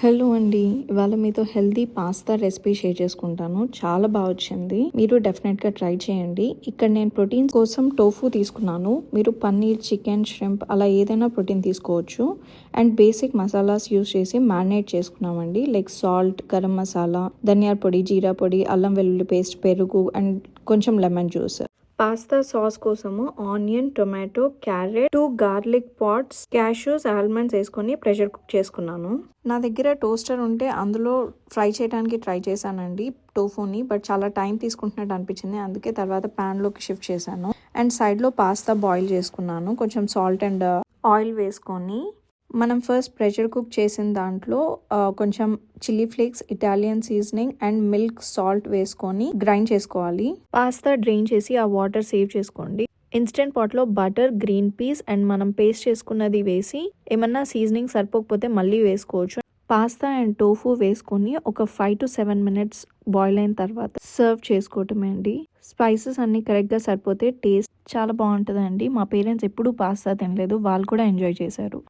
Hello అండి. ఇవాళ మీతో హెల్తీ పాస్తా రెసిపీ షేర్ చేసుకుంటాను. చాలా బాగా వచ్చింది. మీరు డెఫినెట్గా ట్రై చేయండి. ఇక్కడ నేను ప్రోటీన్ కోసం టోఫు తీసుకున్నాను. మీరు పన్నీర్, చికెన్, ష్రింప్ అలా ఏదైనా ప్రోటీన్ తీసుకోవచ్చు. అండ్ బేసిక్ మసాలాస్ యూస్ చేసి మ్యారినేట్ చేసుకున్నామండి. లైక్ సాల్ట్, గరం మసాలా, ధనియాల పొడి, జీరా పొడి, అల్లం వెల్లుల్లి పేస్ట్, పెరుగు అండ్ కొంచెం లెమన్ జ్యూస్. పాస్తా సాస్ కోసము onion, tomato, carrot, 2 garlic pods, cashews, almonds వేసుకొని ప్రెషర్ కుక్ చేసుకున్నాను. నా దగ్గర టోస్టర్ ఉంటే అందులో ఫ్రై చేయడానికి ట్రై చేశానండి టోఫూని. బట్ చాలా టైం తీసుకుంటున్నట్టు అనిపించింది. అందుకే తర్వాత ప్యాన్లోకి షిఫ్ట్ చేశాను. అండ్ సైడ్లో పాస్తా బాయిల్ చేసుకున్నాను. కొంచెం సాల్ట్ అండ్ ఆయిల్ వేసుకొని మనం ఫస్ట్ ప్రెషర్ కుక్ చేసిన దాంట్లో కొంచెం chilli flakes, Italian seasoning and milk, salt వేసుకొని గ్రైండ్ చేసుకోవాలి. పాస్తా డ్రైన్ చేసి ఆ వాటర్ సేవ్ చేసుకోండి. ఇన్స్టెంట్ పాట్లో బటర్, గ్రీన్ పీస్ అండ్ మనం పేస్ట్ చేసుకున్నది వేసి ఏమన్నా సీజనింగ్ సరిపోకపోతే మళ్ళీ వేసుకోవచ్చు. పాస్తా అండ్ టోఫు వేసుకొని ఒక 5 to 7 minutes బాయిల్ అయిన తర్వాత సర్వ్ చేసుకోవటమే అండి. స్పైసెస్ అన్ని కరెక్ట్గా సరిపోతే టేస్ట్ చాలా బాగుంటుందండి. మా పేరెంట్స్ ఎప్పుడూ పాస్తా తినలేదు, వాళ్ళు కూడా ఎంజాయ్ చేశారు.